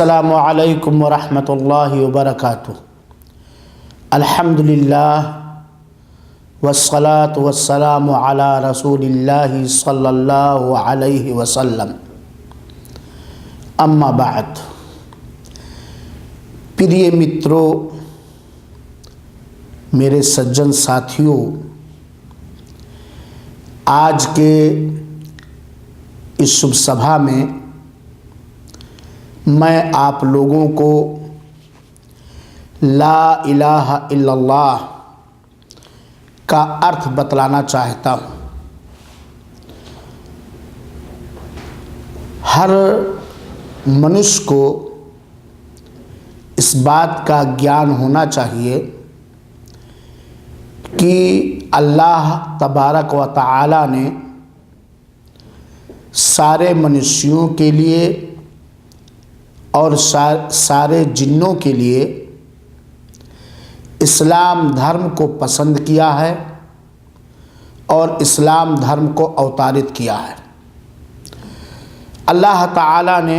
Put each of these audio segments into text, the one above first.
अस्सलामु अलैकुम वरहमतुल्लाहि वबरकातुह। अल्हम्दुलिल्लाह वस्सलातु वस्सलामु अला रसूलिल्लाहि सल्लल्लाहु अलैहि वसल्लम। अम्मा बाद। प्रिय मित्रों, मेरे सज्जन साथियों, आज के इस शुभ सभा में मैं आप लोगों को ला इलाहा इल्लल्लाह का अर्थ बतलाना चाहता हूँ। हर मनुष्य को इस बात का ज्ञान होना चाहिए कि अल्लाह तबारक व तआला ने सारे मनुष्यों के लिए और सारे जिन्नों के लिए इस्लाम धर्म को पसंद किया है और इस्लाम धर्म को अवतारित किया है। अल्लाह ताला ने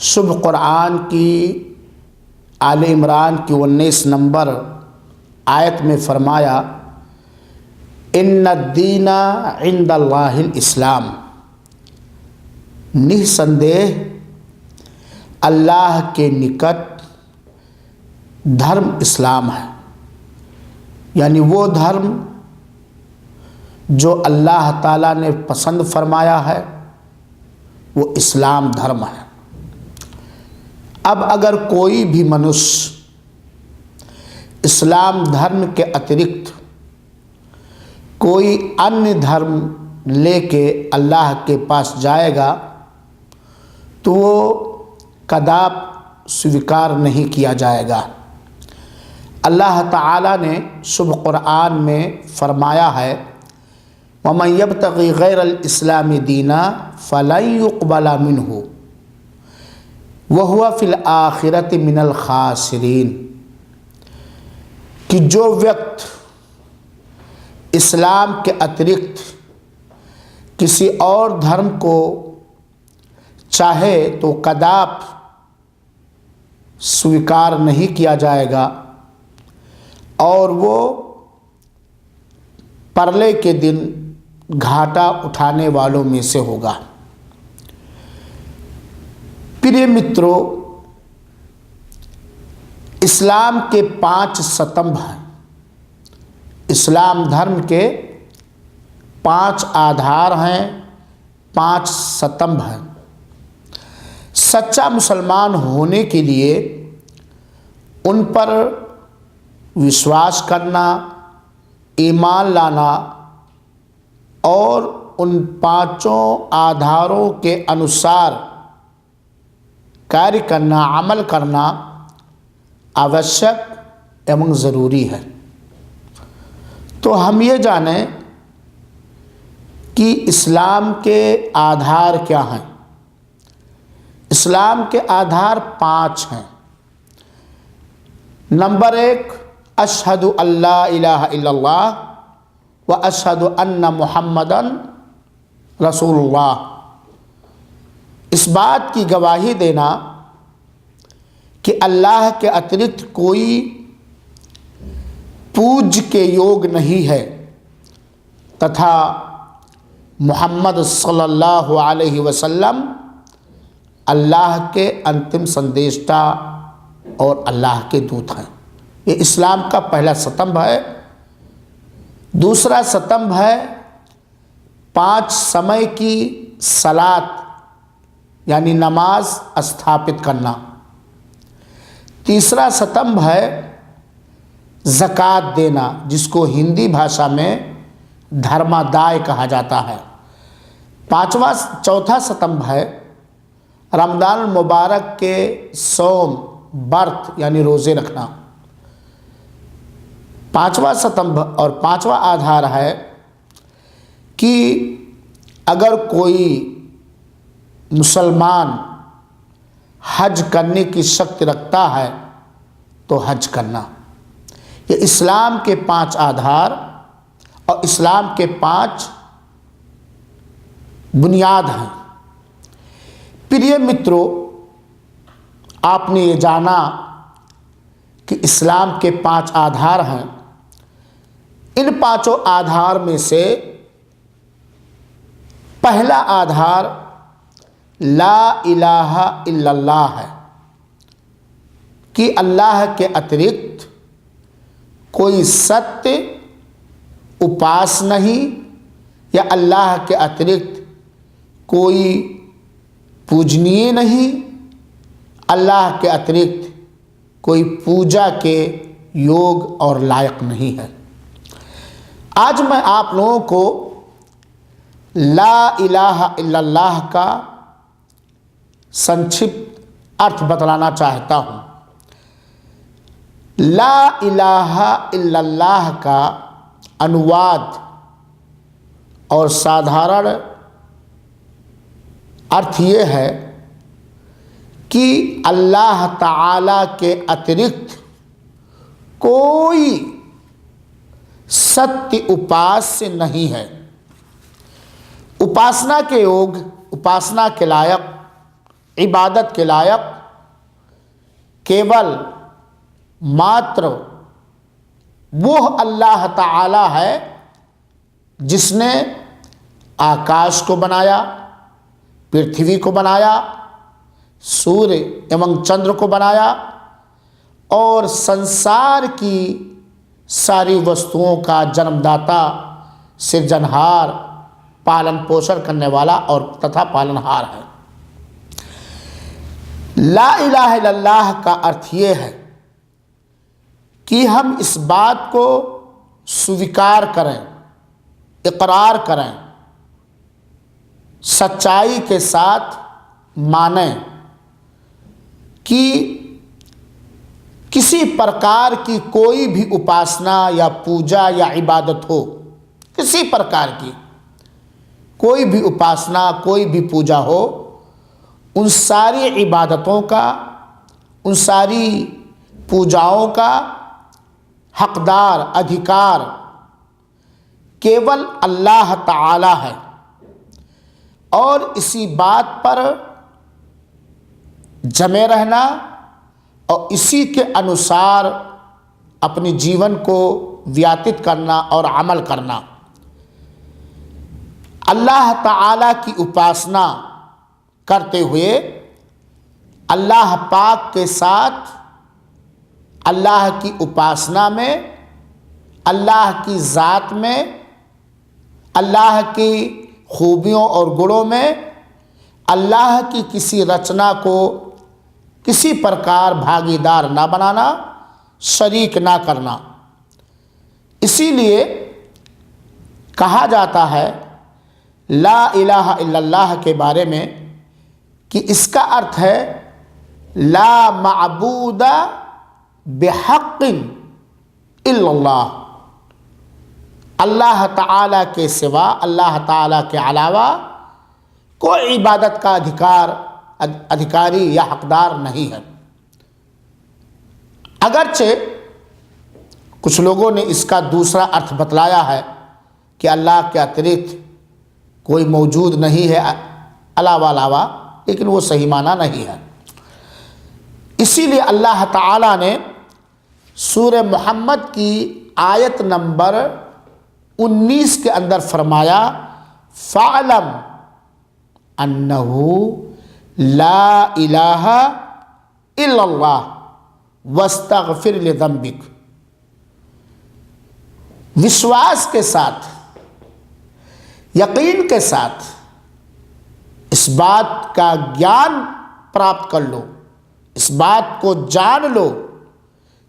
शुभ कुरान की आले इमरान की 19 नंबर आयत में फरमाया, इन्नद्दीना इंदल्लाहिल इस्लाम, निसंदेह अल्लाह के निकट धर्म इस्लाम है। यानी वो धर्म जो अल्लाह ताला ने पसंद फरमाया है वो इस्लाम धर्म है। अब अगर कोई भी मनुष्य इस्लाम धर्म के अतिरिक्त कोई अन्य धर्म लेके अल्लाह के पास जाएगा तो वो कदाप स्वीकार नहीं किया जाएगा। अल्लाह ताला ने शुभ कुरान में फरमाया है, वमन यब्तगी गैरल इस्लामी दीना फलन युक़बला मिन्हु वहुवा फिल आखिरति मिनल खासिरीन, कि जो व्यक्ति इस्लाम के अतिरिक्त किसी और धर्म को चाहे तो कदाप स्वीकार नहीं किया जाएगा और वो परले के दिन घाटा उठाने वालों में से होगा। प्रिय मित्रों, इस्लाम के 5 स्तंभ हैं। इस्लाम धर्म के 5 आधार हैं, 5 स्तंभ हैं। सच्चा मुसलमान होने के लिए उन पर विश्वास करना, ईमान लाना और उन 5 आधारों के अनुसार कार्य करना, अमल करना आवश्यक एवं ज़रूरी है। तो हम ये जानें कि इस्लाम के आधार क्या हैं। इस्लाम के आधार 5 हैं। नंबर 1, अशहदु अल्ला इलाहा इल्लल्लाह व अशहदु अन्ना मुहम्मदन रसूलुल्लाह। इस बात की गवाही देना कि अल्लाह के अतिरिक्त कोई पूज्य के योग नहीं है तथा मुहम्मद सल्लल्लाहु अलैहि वसल्लम अल्लाह के अंतिम संदेशता और अल्लाह के दूत हैं। ये इस्लाम का पहला स्तंभ है। दूसरा स्तंभ है 5 समय की सलात यानी नमाज स्थापित करना। तीसरा स्तंभ है ज़कात देना, जिसको हिंदी भाषा में धर्मादाय कहा जाता है। चौथा स्तंभ है रमज़ान मुबारक के सौम, व्रत यानी रोज़े रखना। 5वां स्तंभ और 5वां आधार है कि अगर कोई मुसलमान हज करने की शक्ति रखता है तो हज करना। ये इस्लाम के 5 आधार और इस्लाम के 5 बुनियाद हैं। प्रिय मित्रों, आपने ये जाना कि इस्लाम के 5 आधार हैं। इन 5 आधार में से पहला आधार ला इलाहा इल्लल्लाह है कि अल्लाह के अतिरिक्त कोई सत्य उपास नहीं, या अल्लाह के अतिरिक्त कोई पूजनीय नहीं, अल्लाह के अतिरिक्त कोई पूजा के योग और लायक नहीं है। आज मैं आप लोगों को ला इलाहा इल्लल्लाह का संक्षिप्त अर्थ बतलाना चाहता हूँ। ला इलाहा इल्लल्लाह का अनुवाद और साधारण अर्थ ये है कि अल्लाह ताला के अतिरिक्त कोई सत्य उपास्य नहीं है। उपासना के योग, उपासना के लायक, इबादत के लायक केवल मात्र वो अल्लाह ताला है जिसने आकाश को बनाया, पृथ्वी को बनाया, सूर्य एवं चंद्र को बनाया और संसार की सारी वस्तुओं का जन्मदाता, सृजनहार, पालन पोषण करने वाला और तथा पालनहार है। ला इलाहा इल्लल्लाह का अर्थ ये है कि हम इस बात को स्वीकार करें, इकरार करें, सच्चाई के साथ मानें कि किसी प्रकार की कोई भी उपासना या पूजा या इबादत हो, किसी प्रकार की कोई भी उपासना, कोई भी पूजा हो, उन सारी इबादतों का, उन सारी पूजाओं का हकदार, अधिकार केवल अल्लाह ताला है। और इसी बात पर जमे रहना और इसी के अनुसार अपने जीवन को व्यतीत करना और अमल करना। अल्लाह ताला की उपासना करते हुए अल्लाह पाक के साथ अल्लाह की उपासना में, अल्लाह की ज़ात में, अल्लाह की खूबियों और गुणों में अल्लाह की किसी रचना को किसी प्रकार भागीदार ना बनाना, शरीक ना करना। इसीलिए कहा जाता है ला इलाहा इल्लल्लाह के बारे में कि इसका अर्थ है ला माबूदा बिहक़्क़िन इल्लल्लाह, अल्लाह ताला के सिवा, अल्लाह ताला के अलावा कोई इबादत का अधिकारी या हकदार नहीं है। अगरचे कुछ लोगों ने इसका दूसरा अर्थ बतलाया है कि अल्लाह के अतिरिक्त कोई मौजूद नहीं है अलावा, लेकिन वो सही माना नहीं है। इसीलिए अल्लाह ताला ने सूरह मोहम्मद की आयत नंबर 19 के अंदर फरमाया फ़अलम अन्नहु ला इलाहा इल्लल्लाह वस्तगफिर लिज़ंबिक। विश्वास के साथ, यकीन के साथ इस बात का ज्ञान प्राप्त कर लो, इस बात को जान लो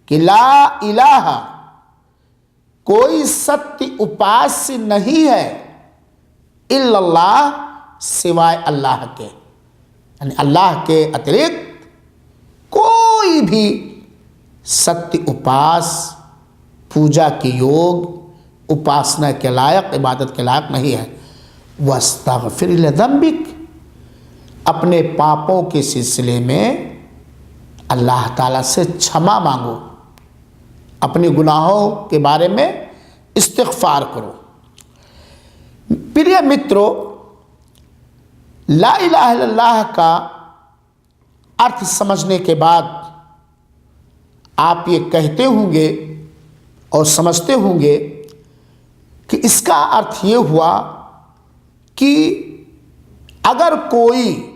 कि ला इलाहा, कोई सत्य उपास्य नहीं है, इल्लल्लाह, सिवाय अल्लाह के, यानी अल्लाह के अतिरिक्त कोई भी सत्य उपास, पूजा के योग, उपासना के लायक, इबादत के लायक नहीं है। वस्तगफिर लिज़ंबिक, अपने पापों के सिलसिले में अल्लाह ताला से क्षमा मांगो, अपने गुनाहों के बारे में इस्तिग़फ़ार करो। प्रिय मित्रों, ला इलाहा इल्लल्लाह का अर्थ समझने के बाद आप ये कहते होंगे और समझते होंगे कि इसका अर्थ ये हुआ कि अगर कोई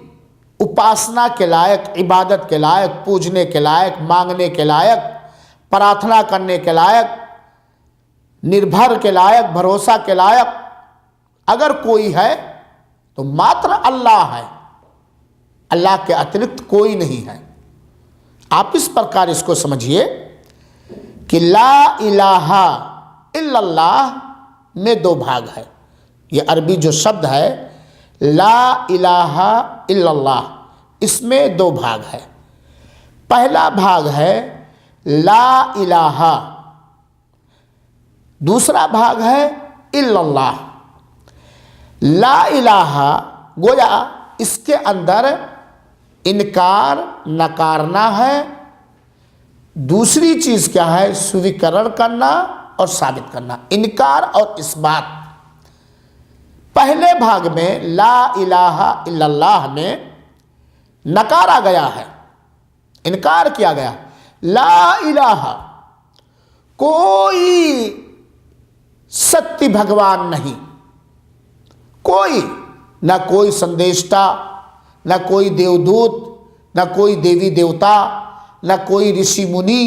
उपासना के लायक, इबादत के लायक, पूजने के लायक, मांगने के लायक, प्रार्थना करने के लायक, निर्भर के लायक, भरोसा के लायक अगर कोई है तो मात्र अल्लाह है, अल्लाह के अतिरिक्त कोई नहीं है। आप इस प्रकार इसको समझिए कि ला इलाहा इल्लल्लाह में दो भाग है। ये अरबी जो शब्द है ला इलाहा इल्लल्लाह, इसमें दो भाग है। पहला भाग है ला इलाहा, दूसरा भाग है इल्लल्लाह। ला इलाहा गोया इसके अंदर इनकार नकारना है, दूसरी चीज क्या है, स्वीकरण करना और साबित करना, इनकार और इस बात। पहले भाग में ला इलाहा इल्लल्लाह में नकारा गया है, इनकार किया गया। ला इलाहा, कोई सत्य भगवान नहीं, कोई, ना कोई संदेष्टा, ना कोई देवदूत, ना कोई देवी देवता, ना कोई ऋषि मुनि,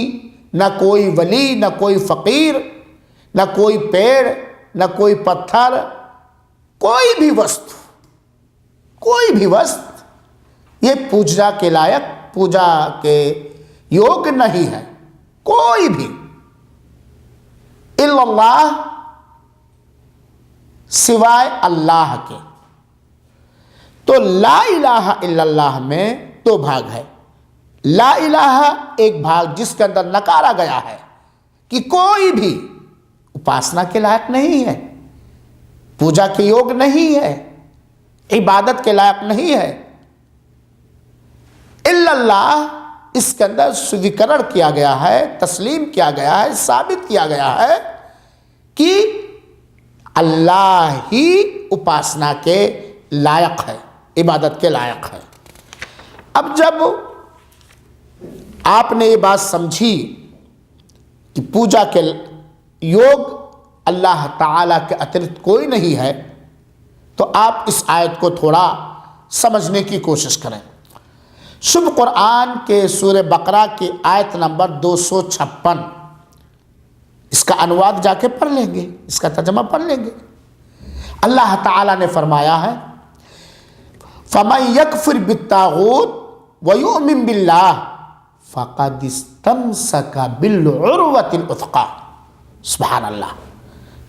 ना कोई वली, ना कोई फकीर, ना कोई पेड़, ना कोई पत्थर, कोई भी वस्तु, कोई भी वस्तु ये पूजा के लायक, पूजा के योग्य नहीं है, कोई भी। इल्लल्लाह, सिवाय अल्लाह के। तो ला इलाहा इल्लल्लाह में दो भाग है। ला इलाहा एक भाग जिसके अंदर नकारा गया है कि कोई भी उपासना के लायक नहीं है, पूजा के योग्य नहीं है, इबादत के लायक नहीं है। इल्लल्लाह, इसके अंदर स्वीकरण किया गया है, तस्लीम किया गया है, साबित किया गया है कि अल्लाह ही उपासना के लायक है, इबादत के लायक है। अब जब आपने ये बात समझी कि पूजा के योग अल्लाह ताला के अतिरिक्त कोई नहीं है, तो आप इस आयत को थोड़ा समझने की कोशिश करें। शुभ कुरान के सूरह बकरा की आयत नंबर 256, इसका अनुवाद जाके पढ़ लेंगे, इसका तर्जुमा पढ़ लेंगे। अल्लाह ताला ने फरमाया है, फमन यकफिर बित्तागूत व युमिन बिल्लाह फ़क़द इस्तमसका बिल-उर्वतिल वुथक़ा। सुभान अल्लाह,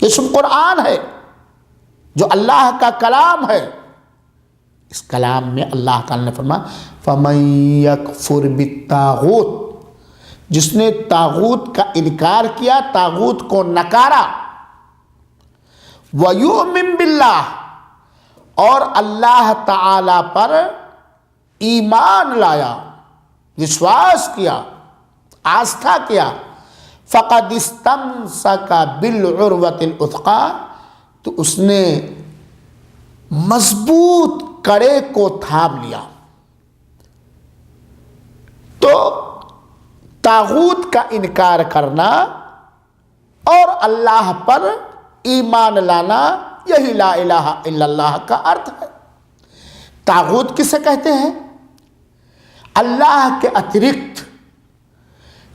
ये शुभ कुरान है जो अल्लाह का कलाम है। इस कलाम में अल्लाह ताला ने फरमाया फमन यकफुर बित्तागूत, जिसने तागूत का इनकार किया, तागूत को नकारा, व युमिन बिल्लाह, और अल्लाह ताला पर ईमान लाया, विश्वास किया, आस्था किया, फ़क़द इस्तमसका बिल-उर्वतिल वुथक़ा, तो उसने मजबूत कड़े को थाम लिया। तो तागूत का इनकार करना और अल्लाह पर ईमान लाना, यही ला इलाहा इल्लल्लाह का अर्थ है। तागूत किसे कहते हैं? अल्लाह के अतिरिक्त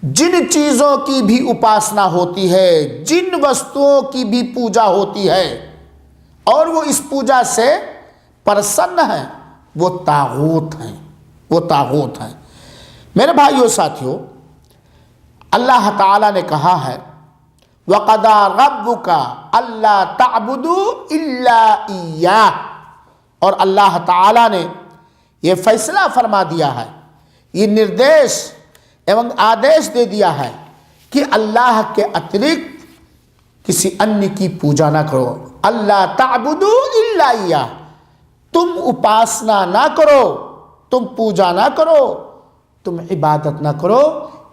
जिन चीज़ों की भी उपासना होती है, जिन वस्तुओं की भी पूजा होती है और वो इस पूजा से प्रसन्न है, वो तागूत हैं, वो तागूत हैं। मेरे भाइयों साथियों, अल्लाह ताला ने कहा है वक़दा रब्बुका अल्ला ताबुदू इल्ला इय्याह, और अल्लाह ताला ने ये फैसला फरमा दिया है, ये निर्देश एवं आदेश दे दिया है कि अल्लाह के अतिरिक्त किसी अन्य की पूजा ना करो। अल्ला ताबुदू इल्ला इय्याह, तुम उपासना ना करो, तुम पूजा ना करो, तुम इबादत ना करो,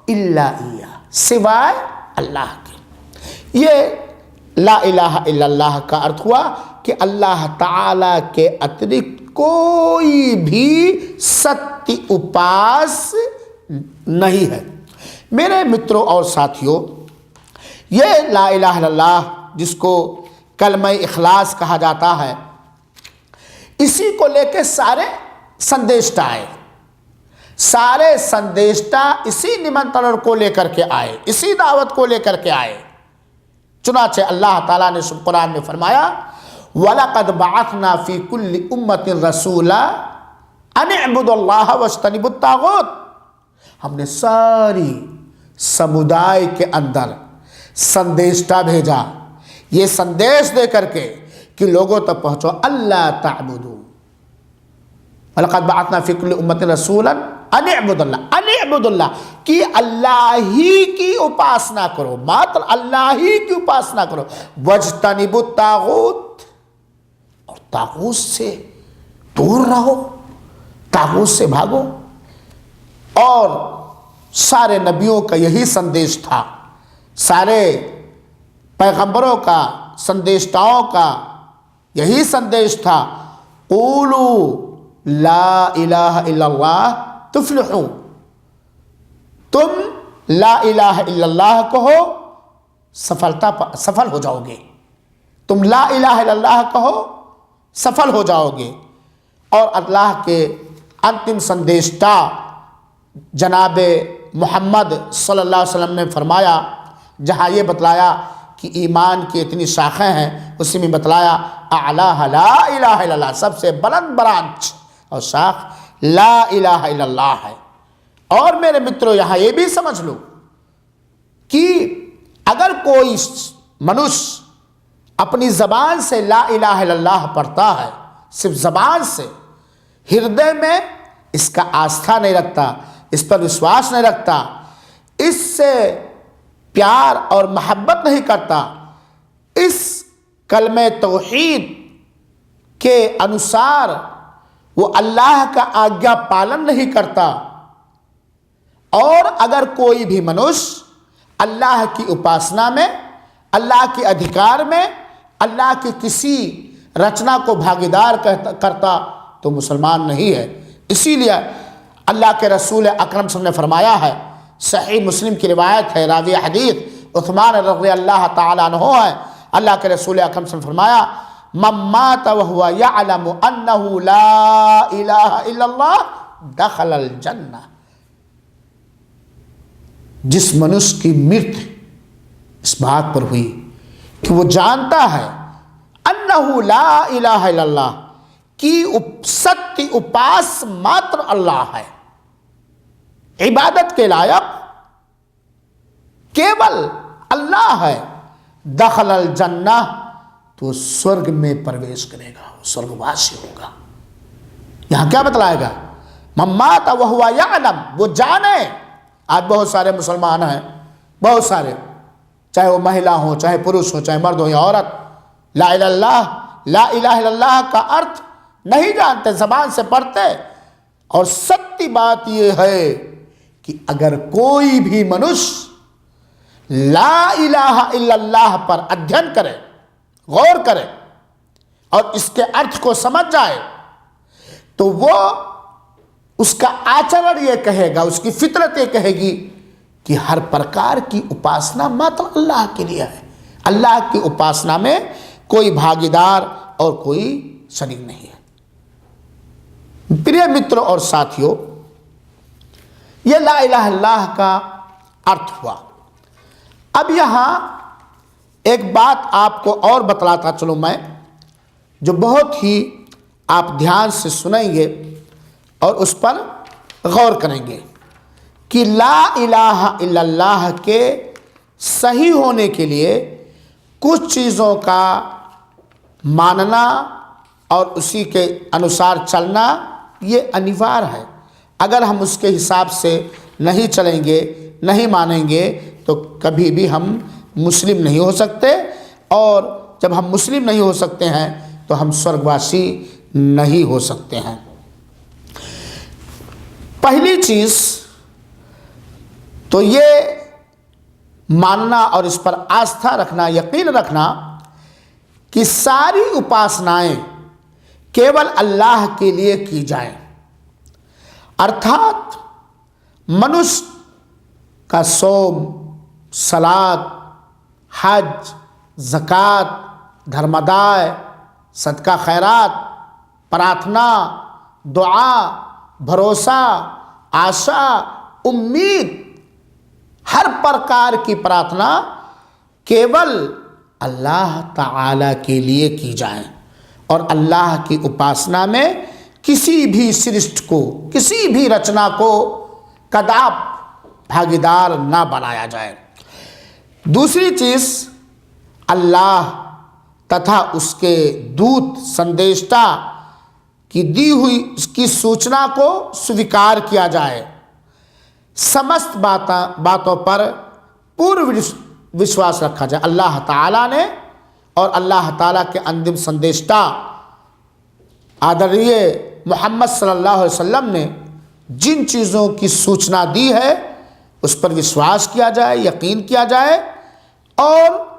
इल्ला इय्याह, सिवाय अल्लाह के। ये ला इलाहा इल्लल्लाह का अर्थ हुआ कि अल्लाह ताला के अतिरिक्त कोई भी सत्य उपास नहीं है। मेरे मित्रों और साथियों, ये ला इलाहा इल्लल्लाह जिसको कलमा इखलास कहा जाता है, इसी को लेके सारे संदेष्टा आए, सारे संदेष्टा इसी निमंत्रण को लेकर के आए, इसी दावत को लेकर के आए। चुनाचे अल्लाह ताला ने कुरान में फरमाया, वलक़द बअसना फी कुल्ली उम्मतिन रसूला अन इअ्बुदुल्लाह वज्तनिबुत तागूत। हमने सारी समुदाय के अंदर संदेशता भेजा, ये संदेश दे करके कि लोगों तक पहुंचो, अल्लाह ताबुदू, वलक़द बअसना फी कुल्ली उम्मतिन रसूलन अन इअ्बुदुल्लाह, कि अल्लाह ही की उपासना करो, मात्र अल्लाह ही की उपासना करो, वज्तनिबुत तागूत, और तागूत से दूर रहो, तागूत से भागो। और सारे नबियों का यही संदेश था, सारे पैगंबरों का, संदेशताओं का यही संदेश था, क़ूलू ला इलाहा इल्लल्लाह तुफ्लिहू, तुम ला इलाहा इल्लल्लाह कहो सफल हो जाओगे, तुम ला इलाहा इल्लल्लाह कहो सफल हो जाओगे। और अल्लाह के अंतिम संदेशता जनाब मोहम्मद सल्लल्लाहु अलैहि वसल्लम ने फरमाया, जहाँ ये बतलाया कि ईमान की इतनी शाखें हैं, उसी में बतलाया अअला ला इलाहा इल्लल्लाह, सबसे बुलंद ब्रांच और शाख ला इलाहा इल्लल्लाह है। और मेरे मित्रों, यहाँ ये भी समझ लो कि अगर कोई मनुष्य अपनी ज़बान से ला इलाहा इल्लल्लाह पढ़ता है, सिर्फ ज़बान से, हृदय में इसका आस्था नहीं रखता, इस पर विश्वास नहीं रखता, इससे प्यार और मोहब्बत नहीं करता, इस कलमे तौहीद के अनुसार वो अल्लाह का आज्ञा पालन नहीं करता, और अगर कोई भी मनुष्य अल्लाह की उपासना में, अल्लाह के अधिकार में, अल्लाह की किसी रचना को भागीदार करता तो मुसलमान नहीं है। इसीलिए अल्लाह के रसूल अकरम सल्लल्लाहु अलैहि वसल्लम ने फरमाया है, सही मुस्लिम की रिवायत है, रावी हदीस उस्मान रज़ियल्लाहु ताला अन्हु है, अल्लाह के रसूल अकरम सल्लल्लाहु अलैहि वसल्लम फरमाया, मन मात व हुवा यअलमु अन्नहु ला इलाहा इल्लल्लाह दखलल जन्नह। जिस मनुष्य की मृत्यु इस बात पर हुई कि वो जानता है अन्नहु ला इलाहा इल्लल्लाह, कि सत्य उपास मात्र अल्लाह है, इबादत के लायक केवल अल्लाह है, दखलल जन्नह, तो स्वर्ग में प्रवेश करेगा, स्वर्गवासी होगा। यहां क्या बतलाएगा, मम्मात वहुवा यअलम, वो जाने। आज बहुत सारे मुसलमान हैं, बहुत सारे, चाहे वो महिला हो, चाहे पुरुष हो, चाहे मर्द हो या औरत, ला इलाहा इल्लल्लाह का अर्थ नहीं जानते, जबान से पढ़ते। और सत्य बात यह है कि अगर कोई भी मनुष्य ला इलाहा इल्लल्लाह पर अध्ययन करे, गौर करे और इसके अर्थ को समझ जाए, तो वो उसका आचरण ये कहेगा, उसकी फितरत ये कहेगी कि हर प्रकार की उपासना मात्र अल्लाह के लिए है, अल्लाह की उपासना में कोई भागीदार और कोई शरीक नहीं है। प्रिय मित्रों और साथियों, यह ला इलाहा इल्लल्लाह का अर्थ हुआ। अब यहां एक बात आपको और बतलाता चलो मैं, जो बहुत ही आप ध्यान से सुनेंगे और उस पर गौर करेंगे कि ला इलाहा इल्लल्लाह के सही होने के लिए कुछ चीज़ों का मानना और उसी के अनुसार चलना ये अनिवार्य है। अगर हम उसके हिसाब से नहीं चलेंगे, नहीं मानेंगे, तो कभी भी हम मुस्लिम नहीं हो सकते, और जब हम मुस्लिम नहीं हो सकते हैं तो हम स्वर्गवासी नहीं हो सकते हैं। पहली चीज़ तो ये मानना और इस पर आस्था रखना, यकीन रखना कि सारी उपासनाएं केवल अल्लाह के लिए की जाए, अर्थात मनुष्य का सोम, सलात, हज, ज़कात, धर्मादाय, सदका खैरात, प्रार्थना, दुआ, भरोसा, आशा, उम्मीद, हर प्रकार की प्रार्थना केवल अल्लाह ताला के लिए की जाए और अल्लाह की उपासना में किसी भी सृष्टि को, किसी भी रचना को कदाप भागीदार ना बनाया जाए। दूसरी चीज़, अल्लाह तथा उसके दूत संदेष्टा की दी हुई उसकी सूचना को स्वीकार किया जाए। समस्त बातों पर पूर्ण विश्वास रखा जाए। अल्लाह ताला ने और अल्लाह ताला के अंतिम संदेष्टा आदरणीय मोहम्मद सल्लल्लाहु अलैहि वसल्लम ने जिन चीज़ों की सूचना दी है उस पर विश्वास किया जाए, यकीन किया जाए और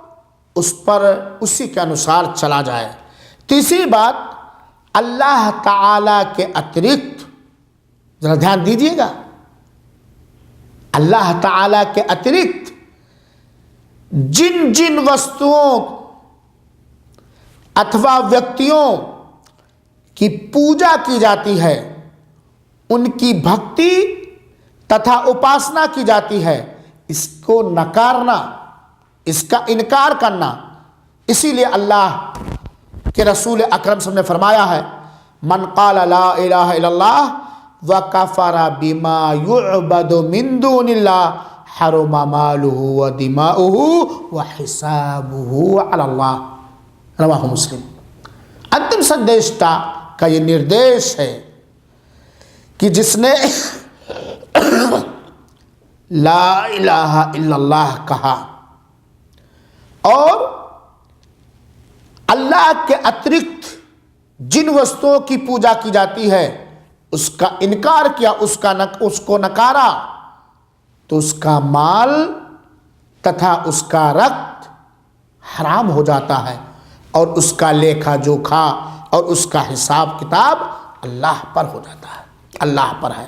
उस पर उसी के अनुसार चला जाए। तीसरी बात, अल्लाह ताला के अतिरिक्त, जरा ध्यान दीजिएगा, अल्लाह ताला के अतिरिक्त जिन जिन वस्तुओं अथवा व्यक्तियों की पूजा की जाती है, उनकी भक्ति तथा उपासना की जाती है, इसको नकारना, इसका इनकार करना। इसीलिए अल्लाह के रसूल अकरम सल्लल्लाहु अलैहि वसल्लम ने फरमाया है, मन क़ाला ला इलाहा इल्लल्लाह व कफ़रा बिमा युअबदु मिन दूनिल्लाह हरमा मालुहु व दिमाउहु व हिसाबुहु अलल्लाह, रवाहु मुस्लिम। अंतिम संदेशता का ये निर्देश है कि जिसने ला इलाहा इल्लल्लाह कहा और अल्लाह के अतिरिक्त जिन वस्तुओं की पूजा की जाती है उसका इनकार किया, उसको नकारा, तो उसका माल तथा उसका रक्त हराम हो जाता है और उसका लेखा जोखा और उसका हिसाब किताब अल्लाह पर हो जाता है, अल्लाह पर है।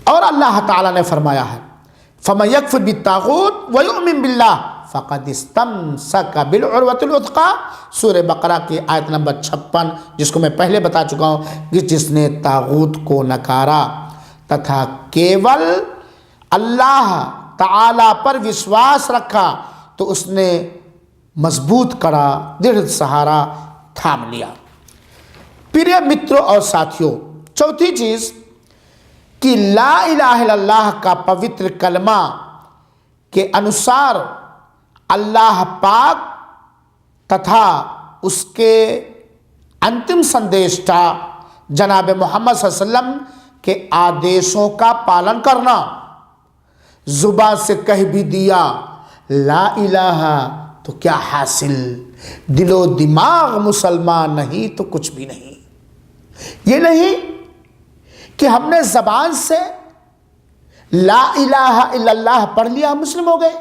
और अल्लाह ताला ने फरमाया है, फमन यकफुर बित्तागूत व युमिन बिल्लाह फ़क़द इस्तमसक बिलउरवतिल वुथक़ा, सूरह बकरा की आयत नंबर 56, जिसको मैं पहले बता चुका हूँ कि जिसने तागूत को नकारा तथा केवल अल्लाह ताला पर विश्वास रखा तो उसने मजबूत कड़ा दृढ़ सहारा थाम लिया। प्रिय मित्रों और साथियों, चौथी चीज़ कि ला इलाहा इल्लल्लाह का पवित्र कलमा के अनुसार अल्लाह पाक तथा उसके अंतिम संदेष्टा जनाब मोहम्मद सल्लल्लाहु अलैहि वसल्लम के आदेशों का पालन करना। जुबान से कह भी दिया ला इलाहा तो क्या हासिल, दिलो दिमाग मुसलमान नहीं तो कुछ भी नहीं। ये नहीं कि हमने जबान से ला इलाहा इल्लल्लाह पढ़ लिया हम मुस्लिम हो गए,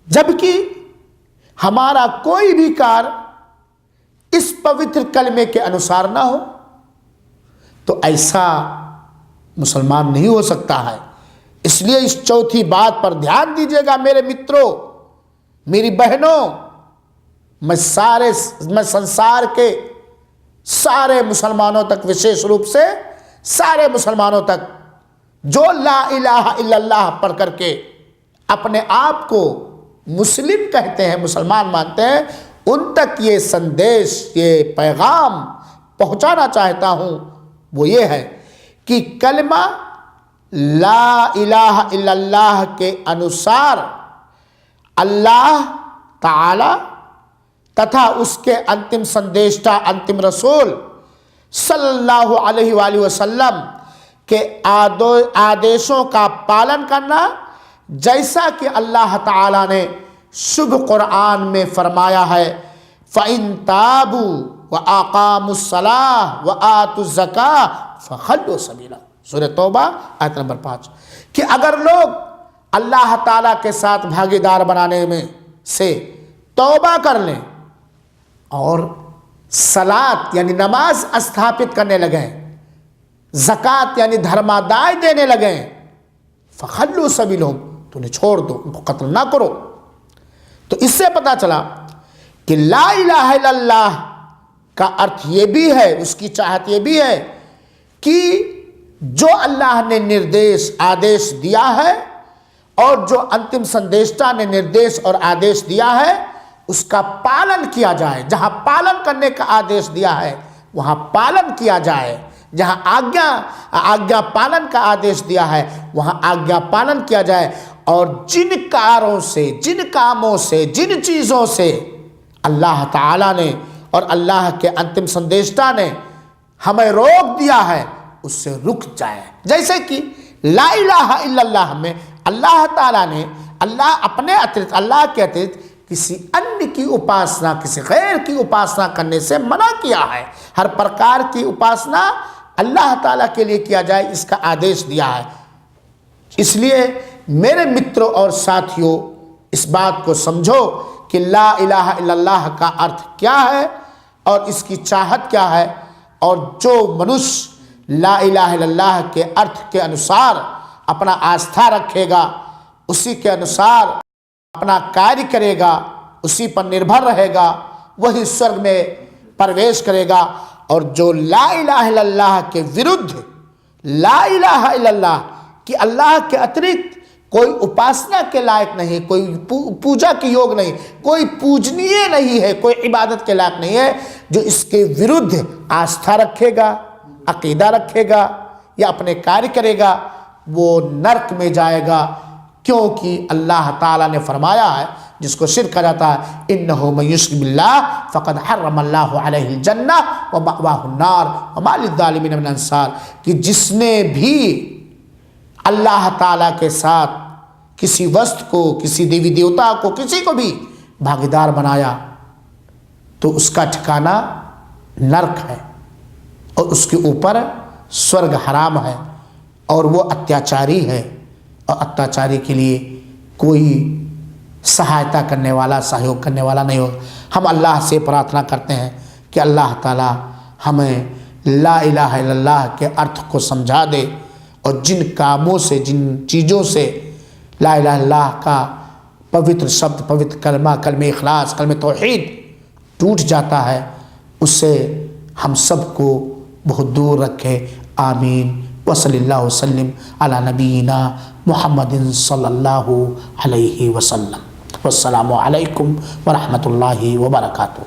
जबकि हमारा कोई भी कार्य इस पवित्र कलमे के अनुसार ना हो, तो ऐसा मुसलमान नहीं हो सकता है। इसलिए इस चौथी बात पर ध्यान दीजिएगा मेरे मित्रों, मेरी बहनों। मैं संसार के सारे मुसलमानों तक, विशेष रूप से सारे मुसलमानों तक जो ला इलाहा इल्लल्लाह पढ़ करके अपने आप को मुस्लिम कहते हैं, मुसलमान मानते हैं, उन तक ये संदेश, ये पैगाम पहुंचाना चाहता हूं। वो ये है कि कलमा ला इलाहा इल्लल्लाह के अनुसार अल्लाह ताला तथा उसके अंतिम संदेष्टा, अंतिम रसूल सल्लल्लाहु अलैहि वसल्लम के आदेशों का पालन करना, जैसा कि अल्लाह ताला ने शुभ कुरान में फरमाया है, फ़इन ताबू व आक़ामुस्सलाह व आतुज़्ज़का फ़ख़ल्लू सबीला, सूरह तौबा आयत नंबर 5, कि अगर लोग अल्लाह ताला के साथ भागीदार बनाने में से तौबा कर लें और सलात यानी नमाज स्थापित करने लगे, ज़कात यानी धर्मादाय देने लगे, फ़खल्लू सबीलहुम, तो उन्हें छोड़ दो, उनको कत्ल ना करो। तो इससे पता चला कि ला इलाहा इल्लल्लाह का अर्थ ये भी है, उसकी चाहत ये भी है कि जो अल्लाह ने निर्देश आदेश दिया है और जो अंतिम संदेशता ने निर्देश और आदेश दिया है उसका पालन किया जाए। जहां पालन करने का आदेश दिया है वहां पालन किया जाए, जहां आज्ञा पालन का आदेश दिया है वहां आज्ञा पालन किया जाए। और जिन कारों से, जिन कामों से, जिन चीज़ों से अल्लाह ताला ने और अल्लाह के अंतिम संदेशता ने हमें रोक दिया है उससे रुक जाए। जैसे कि ला इलाहा इल्लल्लाह में अल्लाह ताला ने अल्लाह अपने अतिरिक्त, अल्लाह के अतिरिक्त किसी अन्य की उपासना, किसी गैर की उपासना करने से मना किया है। हर प्रकार की उपासना अल्लाह ताला के लिए किया जाए, इसका आदेश दिया है। इसलिए मेरे मित्रों और साथियों, इस बात को समझो कि ला इलाहा इल्लल्लाह का अर्थ क्या है और इसकी चाहत क्या है। और जो मनुष्य ला इलाहा इल्लल्लाह के अर्थ के अनुसार अपना आस्था रखेगा, उसी के अनुसार अपना कार्य करेगा, उसी पर निर्भर रहेगा, वही स्वर्ग में प्रवेश करेगा। और जो ला इलाहा इल्लल्लाह के विरुद्ध, ला इलाहा इल्लल्लाह कि अल्लाह के अतिरिक्त कोई उपासना के लायक नहीं, कोई पूजा के योग नहीं, कोई पूजनीय नहीं है, कोई इबादत के लायक नहीं है, जो इसके विरुद्ध आस्था रखेगा, अकीदा रखेगा या अपने कार्य करेगा, वो नरक में जाएगा। क्योंकि अल्लाह ताला ने फरमाया है, जिसको शिर्क कहा जाता है, इन्नहु मन युश्रिक बिल्लाह फ़क़द हर्रमल्लाहु अलैहिल जन्नह व मअवाहुन नार व मा लिज़्ज़ालिमीन मिन अंसार, कि जिसने भी अल्लाह ताला के साथ किसी वस्तु को, किसी देवी देवता को, किसी को भी भागीदार बनाया तो उसका ठिकाना नरक है और उसके ऊपर स्वर्ग हराम है और वो अत्याचारी है। और अत्याचारी के लिए कोई सहायता करने वाला, सहयोग करने वाला नहीं होगा। हम अल्लाह से प्रार्थना करते हैं कि अल्लाह ताला हमें ला इलाहा इल्लल्लाह के अर्थ को समझा दे और जिन कामों से, जिन चीज़ों से ला इलाहा इल्लल्लाह का पवित्र शब्द, पवित्र कलमा, कलमे इखलास, कलमे तौहीद टूट जाता है, उससे हम सबको बहुत दूर रखे। आमीन। वसल्लल्लाहु वसल्लम अला नबीना मुहम्मदिन सल्लल्लाहु अलैहि वसल्लम। वस्सलामु अलैकुम व रहमतुल्लाहि व बरकातुहू।